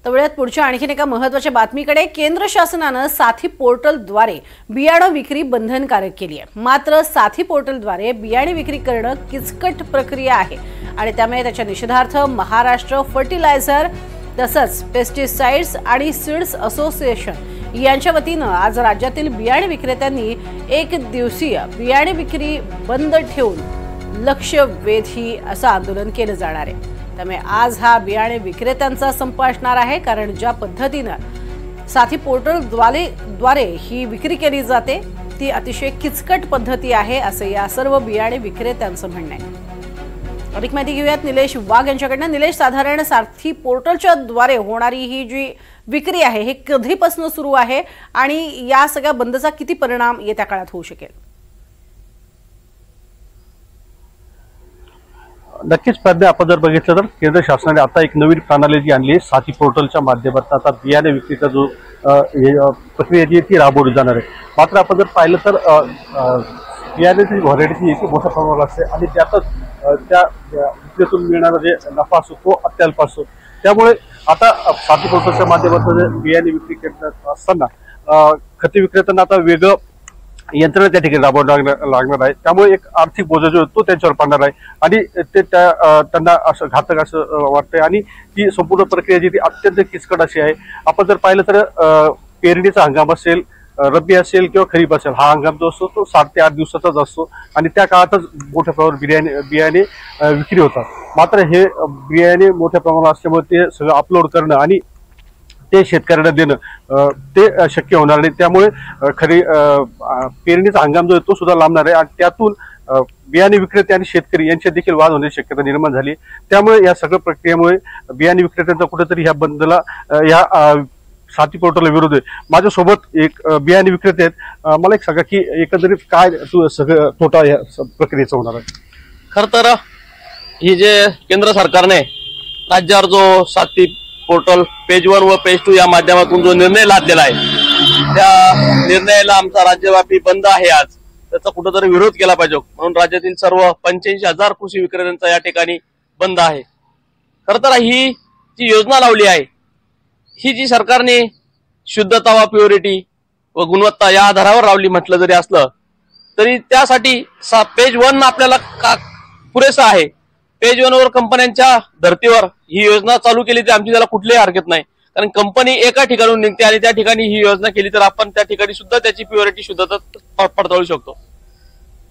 तर पुढच्या आणखीन एका महत्त्वाच्या बातमीकडे केंद्र शासनाने साथी पोर्टलद्वारे बियाणे विक्री बंधनकारक केली आहे। मात्र साथी पोर्टलद्वारे बियाणे विक्री करणं किचकट प्रक्रिया आहे आणि त्यामुळे त्याच्या निषेधार्थ महाराष्ट्र फर्टिलायझर तसंच पेस्टिसाइड्स आणि सीड्स असोसिएशन यांच्या वतीने आज राज्यातील बियाणे विक्रेत्यांनी एक दिवसीय बियाणे विक्री बंद ठेवून लक्षवेधी असं आंदोलन केलं जाणार आहे। त्यामुळे आज हा बियाणे विक्रेत्यांचा संप असणार आहे, कारण ज्या पद्धतीने साथी पोर्टलद्वारे ही विक्री केली जाते ती अतिशय किचकट पद्धती आहे असं या सर्व बियाणे विक्रेत्यांचं म्हणणं आहे। अधिक माहिती घेऊयात निलेश वाघ यांच्याकडनं। निलेश, साधारण साथी पोर्टलच्या द्वारे होणारी ही जी विक्री आहे हे कधीपासून सुरू आहे आणि या सगळ्या बंदचा किती परिणाम येत्या काळात होऊ शकेल? नक्कीच प्रज्ञा, आपण जर बघितलं तर केंद्र शासनाने आता एक नवीन प्रणाली जी आणली आहे, साथी पोर्टलच्या माध्यमातून आता बियाणे विक्रीचा जो प्रक्रिया जी ती राबवली जाणार आहे। मात्र आपण जर पाहिलं तर बियाण्याची व्हरायटी ही मोठ्या प्रमाणावर असते आणि त्यातच त्या विक्रीतून मिळणारा जे नफा असतो तो अत्यल्प असतो। त्यामुळे आता साथी पोर्टलच्या माध्यमातून बियाणे विक्री करत असताना खते विक्रेत्यांना आता वेगळं यंत्रणा त्या ठिकाणी राबवावं लागणार आहे। त्यामुळे एक आर्थिक बोजा जो तो त्यांच्यावर पडणार आहे आणि ते त्यांना असं घातक असं वाटतंय आणि ती संपूर्ण प्रक्रिया जी ती अत्यंत किचकट अशी आहे। आपण जर पाहिलं तर पेरणीचा हंगाम असेल, रब्बी असेल किंवा खरीप असेल, हा हंगाम जो असतो तो 7 ते 8 दिवसाचाच असतो आणि त्या काळातच मोठ्या प्रमाणावर बियाणे विक्री होतात। मात्र हे बियाणे मोठ्या प्रमाणावर असल्यामुळे ते सगळं अपलोड करणं आणि ते शेतकऱ्यांना देणं ते शक्य होणार नाही। त्यामुळे खरी पेरणीचा हंगाम जो आहे तो सुद्धा लांबणार आहे आणि त्यातून बियाणे विक्रेते आणि शेतकरी यांच्यात देखील वाद होण्याची शक्यता निर्माण झाली। त्यामुळे या सगळ्या प्रक्रियेमुळे बियाणे विक्रेत्यांचा कुठेतरी ह्या बंदला या साथी पोर्टलला विरोध आहे। माझ्यासोबत एक बियाणे विक्रेते आहेत, मला एक सांगा की एकंदरीत काय सगळं तोटा या प्रक्रियेचा होणार आहे? खर तर ही जे केंद्र सरकारने राज्यावर जो साथी पोर्टल पेज 1 व पेज 2 या माध्यमातून जो निर्णय लादलेला आहे त्या निर्णयाला आमचा राज्यव्यापी बंद आहे आज, त्याचा कुठेतरी विरोध केला पाहिजे म्हणून राज्यातील सर्व 85,000 कृषी विक्रेत्यांचा या ठिकाणी बंद आहे। खर तर ही जी योजना लावली आहे ही जी सरकारने शुद्धता व प्युरिटी व गुणवत्ता या आधारावर लावली म्हटलं जरी असलं तरी त्यासाठी पेज 1 आपल्याला पुरेसं आहे। पेज 1 वर कंपन्यांच्या धर्तीवर ही योजना चालू केली तर आमची त्याला कुठलीही हरकत नाही, कारण कंपनी एका ठिकाणून निघते आणि त्या ठिकाणी ही योजना केली तर आपण त्या ठिकाणी सुद्धा त्याची प्युरिटी शुद्धता पडताळू शकतो।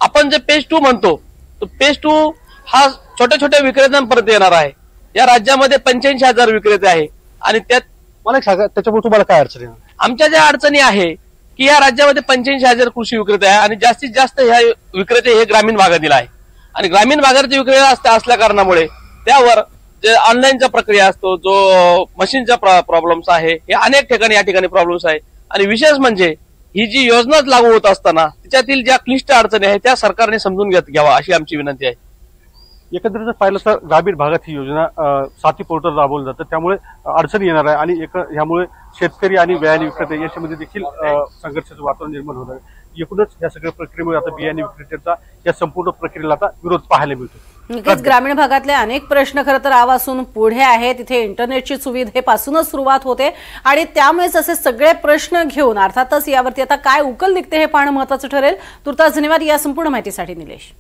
आपण जे पेज 2 म्हणतो तो पेज 2 हा छोट्या छोट्या विक्रेत्यांपर्यंत येणार आहे। या राज्यामध्ये 85,000 विक्रेते आहे आणि त्यात मला एक सांगा त्याच्यामुळे तुम्हाला काय अडचणी? आमच्या ज्या अडचणी आहे की या राज्यामध्ये 85,000 कृषी विक्रेते आहे आणि जास्तीत जास्त ह्या विक्रेते हे ग्रामीण भागातील आहे आणि ग्रामीण भागातील विक्रेते असल्या कारणामुळे त्यावर जे ऑनलाईनचा प्रक्रिया असतो, जो मशीनचा प्रॉब्लेम्स आहे, हे अनेक ठिकाणी या ठिकाणी प्रॉब्लेम्स आहे आणि विशेष म्हणजे ही जी योजनाच लागू होत असताना तिच्यातील ज्या क्लिष्ट अडचणी आहेत त्या सरकारने समजून घ्यावा अशी आमची विनंती आहे। एकंदरीत पाहिलं तर ग्रामीण भागात ही योजना साथी पोर्टल राबवलं जातं, त्यामुळे अडचणी येणार आहे आणि यामुळे शेतकरी आणि बियाणे विक्रेते याच्यामध्ये देखील संघर्षाचं वातावरण निर्माण होणार आहे। एकूणच या सगळ्या प्रक्रियेमुळे आता बियाणे विक्रेत्यांचा या संपूर्ण प्रक्रियेला आता विरोध पाहायला मिळतो। नक्कीच ग्रामीण भागातले अनेक प्रश्न खरं तर आवासून पुढे आहेत। तिथे इंटरनेटची सुविधेपासूनच सुरुवात होते आणि त्यामुळेच असे सगळे प्रश्न घेऊन अर्थातच यावरती आता काय उकल निघते हे पाहणं महत्त्वाचं ठरेल। तुर्तास धन्यवाद या संपूर्ण माहितीसाठी निलेश।